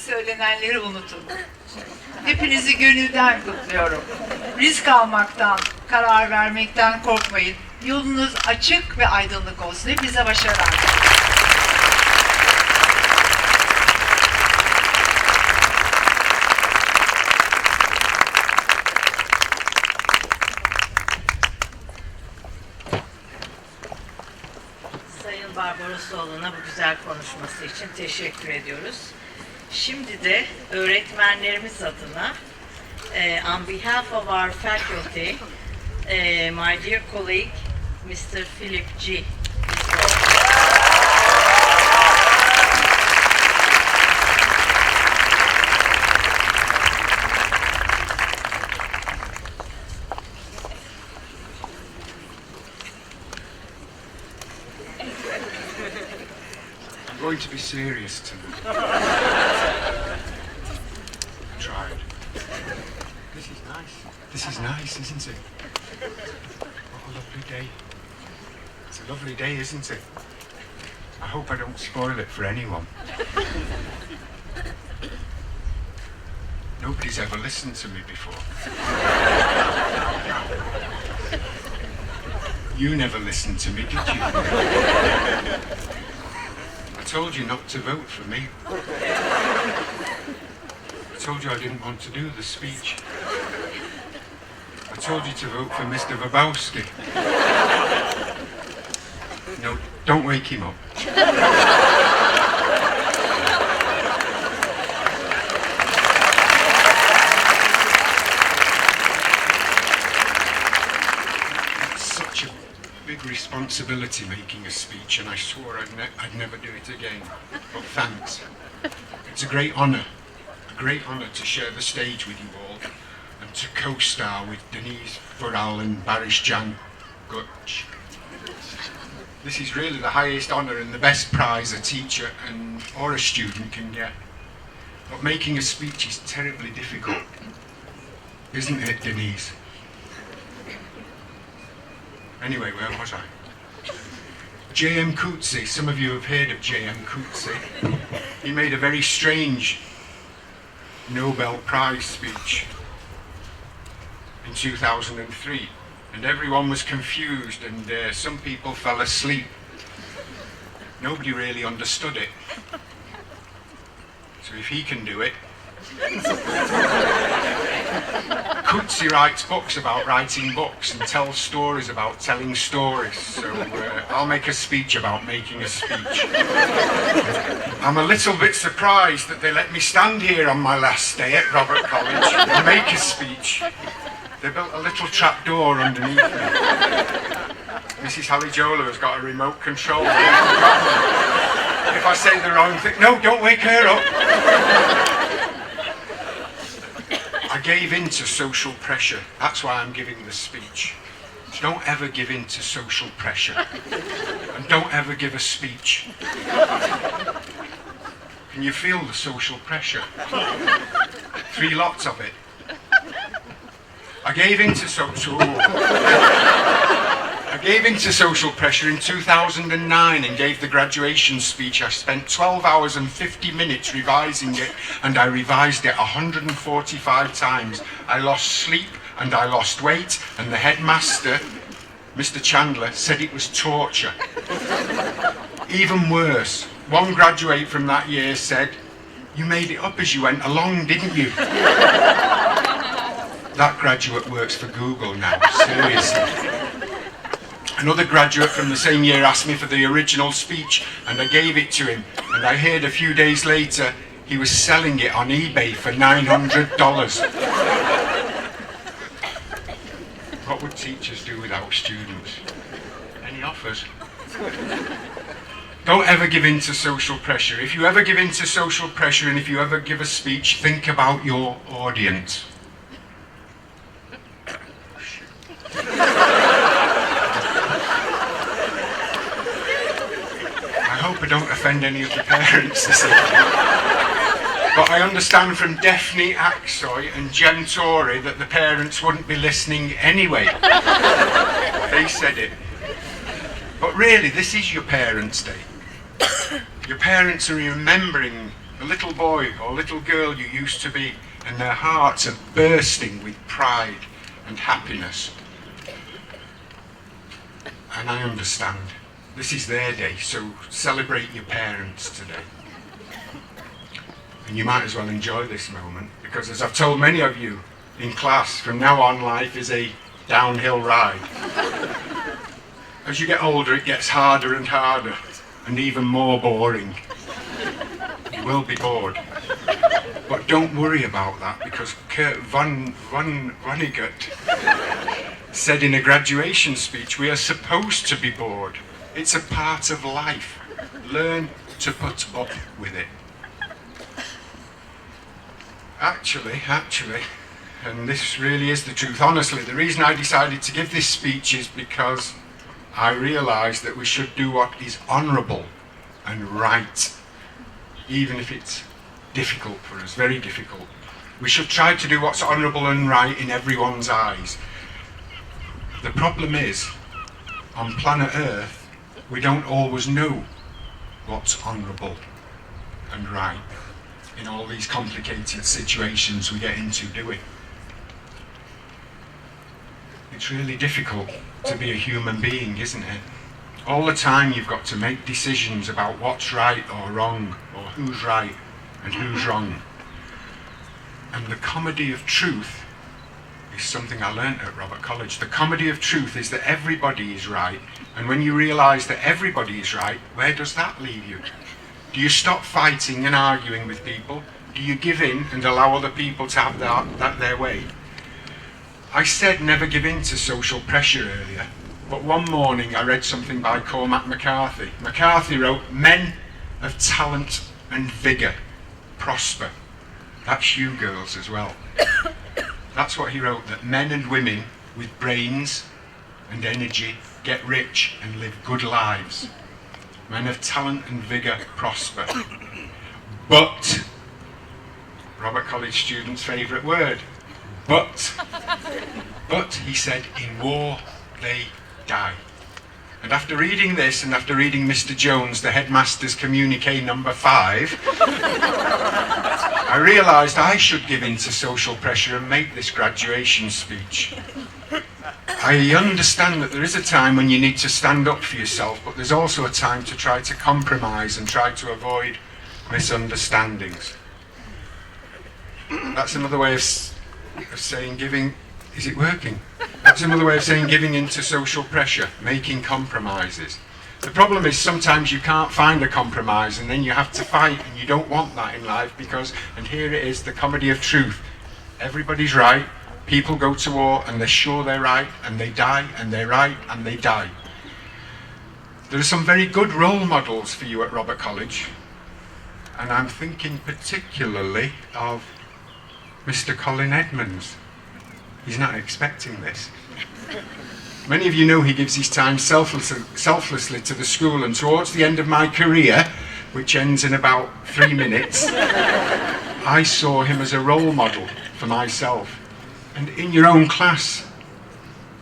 söylenenleri unutun. Hepinizi gönülden kutluyorum. Risk almaktan, karar vermekten korkmayın. Yolunuz açık ve aydınlık olsun. Hepinize başarılar. Sayın Barbarosoğlu'na bu güzel konuşması için teşekkür ediyoruz. Şimdi de öğretmenlerimiz adına on behalf of our faculty, my dear colleague, Mr. Philip G. I'm going to be serious tonight. I tried. This is nice. This is nice, isn't it? What a lovely day. It's a lovely day, isn't it? I hope I don't spoil it for anyone. Nobody's ever listened to me before. You never listened to me, did you? I told you not to vote for me. I told you I didn't want to do the speech. I told you to vote for Mr. Wabowski. No, don't wake him up. It's such a big responsibility making a speech, and I swore I'd never do it again. But thanks. It's a great honour to share the stage with you all, and to co-star with Denise Burrell and Barish Jan Gutch. This is really the highest honour and the best prize a teacher or a student can get. But making a speech is terribly difficult, isn't it, Denise? Anyway, where was I? J.M. Coetzee, some of you have heard of J.M. Coetzee. He made a very strange Nobel Prize speech in 2003, and everyone was confused, and some people fell asleep. Nobody really understood it. So if he can do it... Coetzee writes books about writing books and tells stories about telling stories, so I'll make a speech about making a speech. I'm a little bit surprised that they let me stand here on my last day at Robert College and make a speech. They built a little trap door underneath me. Mrs. Hallijolo has got a remote control. If I say the wrong thing... No, don't wake her up! I gave in to social pressure. That's why I'm giving this speech. Don't ever give in to social pressure. And don't ever give a speech. Can you feel the social pressure? 3 lots of it. I gave in to social pressure in 2009 and gave the graduation speech. I spent 12 hours and 50 minutes revising it, and I revised it 145 times. I lost sleep and I lost weight, and the headmaster, Mr. Chandler, said it was torture. Even worse, one graduate from that year said, "You made it up as you went along, didn't you?" That graduate works for Google now, seriously. Another graduate from the same year asked me for the original speech, and I gave it to him, and I heard a few days later he was selling it on eBay for $900. What would teachers do without students? Any offers? Don't ever give in to social pressure. If you ever give in to social pressure, and if you ever give a speech, think about your audience. I hope I don't offend any of the parents this evening. But I understand from Daphne Aksoy and Jem Torrey that the parents wouldn't be listening anyway. They said it. But really, this is your Parents' Day. Your parents are remembering the little boy or little girl you used to be, and their hearts are bursting with pride and happiness. And I understand. This is their day, so celebrate your parents today. And you might as well enjoy this moment, because as I've told many of you in class, from now on life is a downhill ride. As you get older, it gets harder and harder, and even more boring. You will be bored. But don't worry about that, because Kurt Vonnegut said in a graduation speech, we are supposed to be bored. It's a part of life. Learn to put up with it. Actually, and this really is the truth, honestly, the reason I decided to give this speech is because I realised that we should do what is honourable and right, even if it's difficult for us, very difficult. We should try to do what's honourable and right in everyone's eyes. The problem is, on planet Earth, we don't always know what's honourable and right in all these complicated situations we get into, do we? It's really difficult to be a human being, isn't it? All the time you've got to make decisions about what's right or wrong, or who's right and who's wrong. And the comedy of truth is something I learnt at Robert College. The comedy of truth is that everybody is right, and when you realise that everybody is right, where does that leave you? Do you stop fighting and arguing with people? Do you give in and allow other people to have that their way? I said never give in to social pressure earlier, but one morning I read something by Cormac McCarthy. McCarthy wrote, "Men of talent and vigour prosper." That's you girls as well. That's what he wrote, that men and women with brains and energy get rich and live good lives. Men of talent and vigour prosper. But, Robert College student's favourite word, but, he said, in war they die. And after reading this, and after reading Mr. Jones, the headmaster's communique number 5, I realised I should give in to social pressure and make this graduation speech. I understand that there is a time when you need to stand up for yourself, but there's also a time to try to compromise and try to avoid misunderstandings. That's another way of saying giving. Is it working? That's another way of saying giving into social pressure, making compromises. The problem is sometimes you can't find a compromise, and then you have to fight, and you don't want that in life because, and here it is, the comedy of truth. Everybody's right. People go to war and they're sure they're right, and they die, and they're right, and they die. There are some very good role models for you at Robert College, and I'm thinking particularly of Mr. Colin Edmonds. He's not expecting this. Many of you know he gives his time selflessly to the school, and towards the end of my career, which ends in about 3 minutes, I saw him as a role model for myself. And in your own class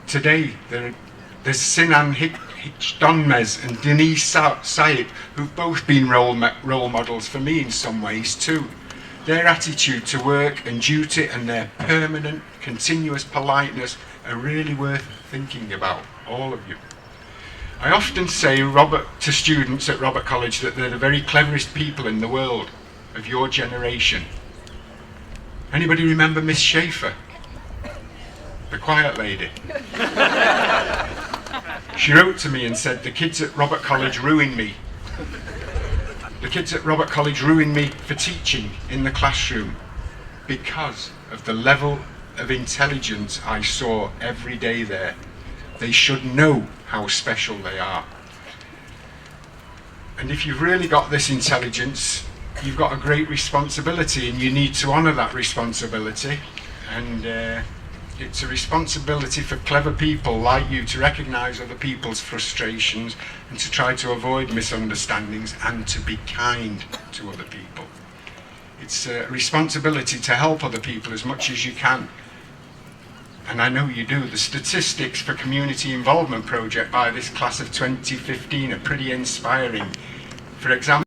today, there's Sinan Hichdonmez and Denise Saib, who've both been role models for me in some ways too. Their attitude to work and duty and their permanent, continuous politeness are really worth thinking about, all of you. I often say to students at Robert College that they're the very cleverest people in the world of your generation. Anybody remember Miss Schaefer? The quiet lady. She wrote to me and said, "The kids at Robert College ruined me. The kids at Robert College ruined me for teaching in the classroom because of the level of intelligence I saw every day there. They should know how special they are." And if you've really got this intelligence, you've got a great responsibility, and you need to honour that responsibility. And it's a responsibility for clever people like you to recognise other people's frustrations and to try to avoid misunderstandings and to be kind to other people. It's a responsibility to help other people as much as you can. And I know you do. The statistics for Community Involvement Project by this class of 2015 are pretty inspiring. For example,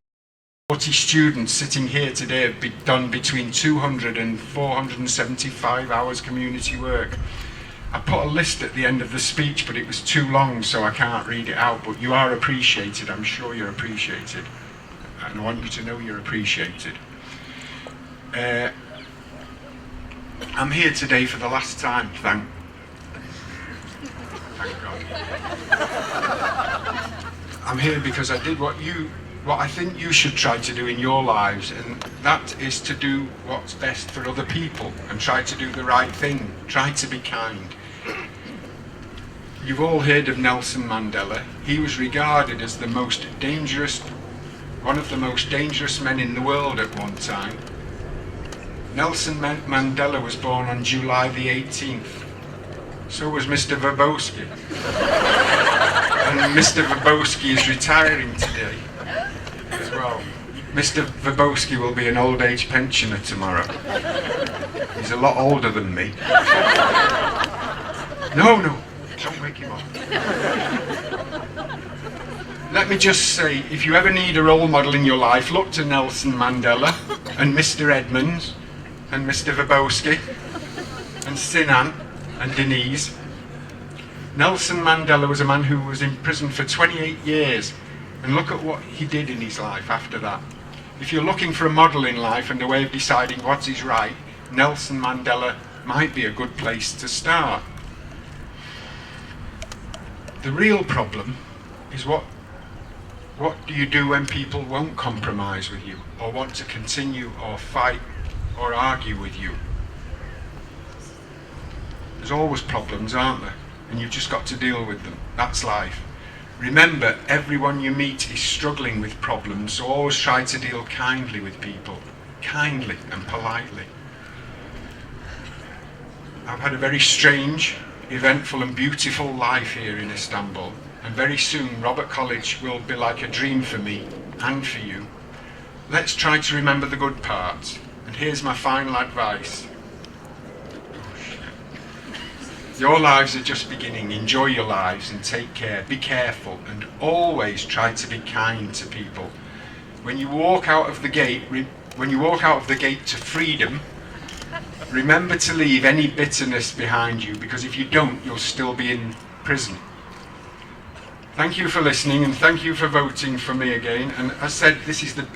4 40 students sitting here today have done between 200 and 475 hours community work. I put a list at the end of the speech, but it was too long, so I can't read it out. But you are appreciated. I'm sure you're appreciated. And I want you to know you're appreciated. I'm here today for the last time, thank God. I'm here because I did what I think you should try to do in your lives, and that is to do what's best for other people and try to do the right thing. Try to be kind. You've all heard of Nelson Mandela. He was regarded as one of the most dangerous men in the world at one time. Nelson Mandela was born on July the 18th. So was Mr. Verbowski. And Mr. Verbowski is retiring today as well. Mr. Verbowski will be an old age pensioner tomorrow. He's a lot older than me. No, don't wake him up. Let me just say, if you ever need a role model in your life, look to Nelson Mandela and Mr. Edmonds and Mr. Verbowski and Sinan and Denise. Nelson Mandela was a man who was in prison for 28 years, and look at what he did in his life after that. If you're looking for a model in life and a way of deciding what is right, Nelson Mandela might be a good place to start. The real problem is what do you do when people won't compromise with you, or want to continue or fight or argue with you? There's always problems, aren't there? And you've just got to deal with them. That's life. Remember, everyone you meet is struggling with problems, so always try to deal kindly with people. Kindly and politely. I've had a very strange, eventful and beautiful life here in Istanbul, and very soon Robert College will be like a dream for me and for you. Let's try to remember the good parts, and here's my final advice. Your lives are just beginning. Enjoy your lives and take care. Be careful and always try to be kind to people. When you walk out of the gate to freedom, remember to leave any bitterness behind you, because if you don't, you'll still be in prison. Thank you for listening, and thank you for voting for me again. And as I said, this is the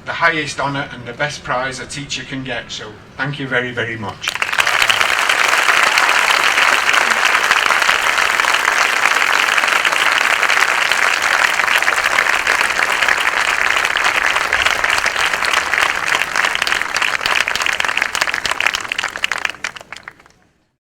highest honour and the best prize a teacher can get, so thank you very, very much.